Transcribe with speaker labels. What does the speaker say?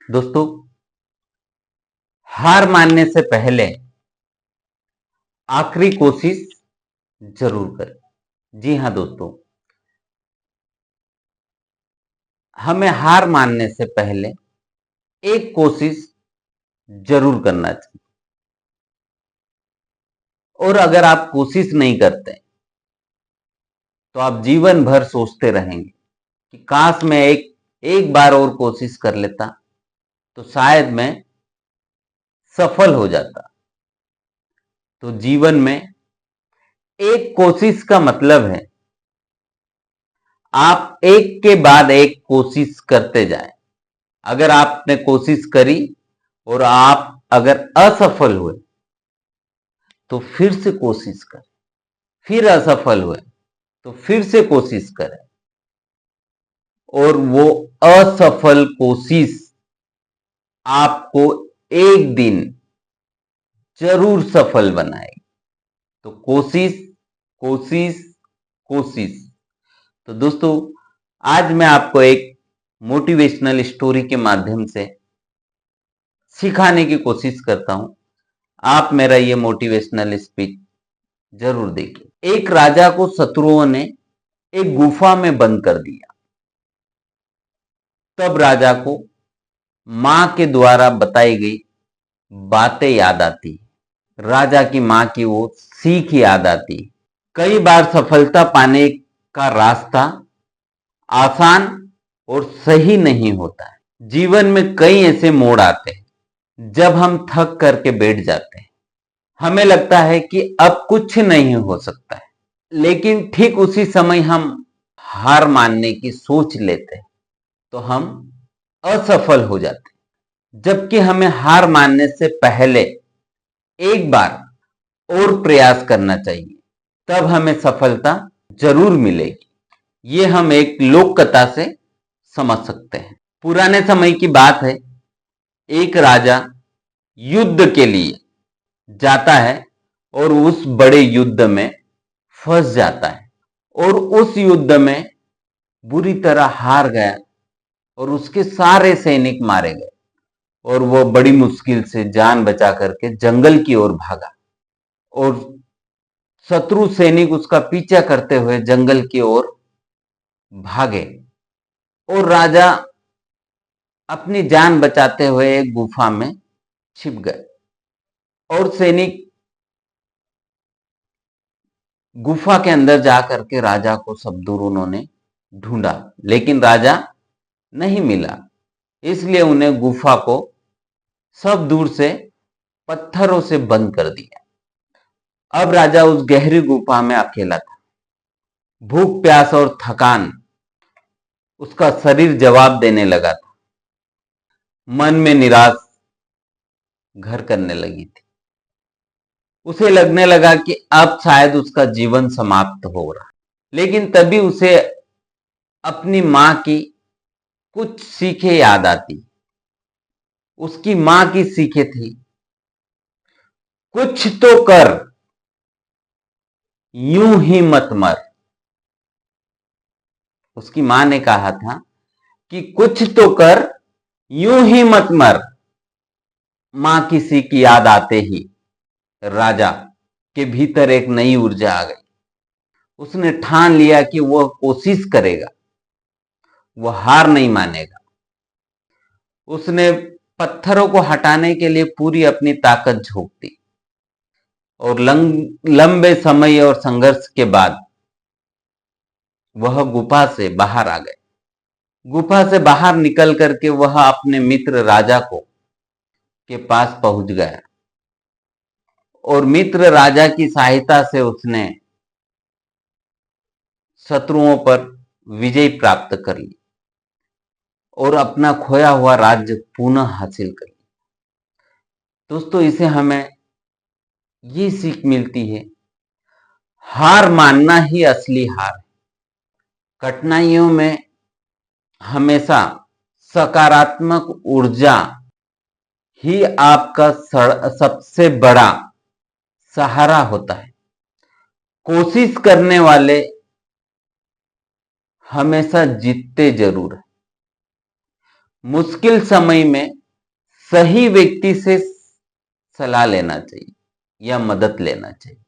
Speaker 1: दोस्तों, हार मानने से पहले आखिरी कोशिश जरूर करें। जी हां दोस्तों, हमें हार मानने से पहले एक कोशिश जरूर करना चाहिए। और अगर आप कोशिश नहीं करते तो आप जीवन भर सोचते रहेंगे कि काश मैं एक एक बार और कोशिश कर लेता तो शायद मैं सफल हो जाता। तो जीवन में एक कोशिश का मतलब है आप एक के बाद एक कोशिश करते जाएं। अगर आपने कोशिश करी और आप अगर असफल हुए तो फिर से कोशिश करें, फिर असफल हुए तो फिर से कोशिश करें, और वो असफल कोशिश आपको एक दिन जरूर सफल बनाएगी। तो कोशिश कोशिश कोशिश। तो दोस्तों, आज मैं आपको एक मोटिवेशनल स्टोरी के माध्यम से सिखाने की कोशिश करता हूं। आप मेरा ये मोटिवेशनल स्पीच जरूर देखिए। एक राजा को शत्रुओं ने एक गुफा में बंद कर दिया। तब राजा को मां के द्वारा बताई गई बातें याद आती। राजा की मां की वो सीख याद आती। कई बार सफलता पाने का रास्ता आसान और सही नहीं होता है। जीवन में कई ऐसे मोड़ आते हैं जब हम थक करके बैठ जाते हैं। हमें लगता है कि अब कुछ नहीं हो सकता है, लेकिन ठीक उसी समय हम हार मानने की सोच लेते हैं तो हम असफल हो जाते हैं। जबकि हमें हार मानने से पहले एक बार और प्रयास करना चाहिए, तब हमें सफलता जरूर मिलेगी। ये हम एक लोक कथा से समझ सकते हैं। पुराने समय की बात है। एक राजा युद्ध के लिए जाता है और उस बड़े युद्ध में फंस जाता है और उस युद्ध में बुरी तरह हार गया और उसके सारे सैनिक मारे गए और वो बड़ी मुश्किल से जान बचा करके जंगल की ओर भागा और शत्रु सैनिक उसका पीछा करते हुए जंगल की ओर भागे और राजा अपनी जान बचाते हुए एक गुफा में छिप गए। और सैनिक गुफा के अंदर जाकर के राजा को सब दूर उन्होंने ढूंढा, लेकिन राजा नहीं मिला। इसलिए उन्हें गुफा को सब दूर से पत्थरों से बंद कर दिया। अब राजा उस गहरी गुफा में अकेला था। भूख प्यास और थकान उसका शरीर जवाब देने लगा था। मन में निराश घर करने लगी थी। उसे लगने लगा कि अब शायद उसका जीवन समाप्त हो रहा। लेकिन तभी उसे अपनी मां की कुछ सीखें याद आती। उसकी मां की सीखें थी, कुछ तो कर, यूं ही मत मर। उसकी मां ने कहा था कि कुछ तो कर, यूं ही मत मर। मां की सीख याद आते ही राजा के भीतर एक नई ऊर्जा आ गई। उसने ठान लिया कि वह कोशिश करेगा, वह हार नहीं मानेगा। उसने पत्थरों को हटाने के लिए पूरी अपनी ताकत झोंक दी और लंबे समय और संघर्ष के बाद वह गुफा से बाहर आ गए। गुफा से बाहर निकल करके वह अपने मित्र राजा को के पास पहुंच गया और मित्र राजा की सहायता से उसने शत्रुओं पर विजय प्राप्त कर ली और अपना खोया हुआ राज्य पुनः हासिल कर लिया। दोस्तों, इसे हमें ये सीख मिलती है, हार मानना ही असली हार है। कठिनाइयों में हमेशा सकारात्मक ऊर्जा ही आपका सबसे बड़ा सहारा होता है। कोशिश करने वाले हमेशा जीतते जरूर है। मुश्किल समय में सही व्यक्ति से सलाह लेना चाहिए या मदद लेना चाहिए।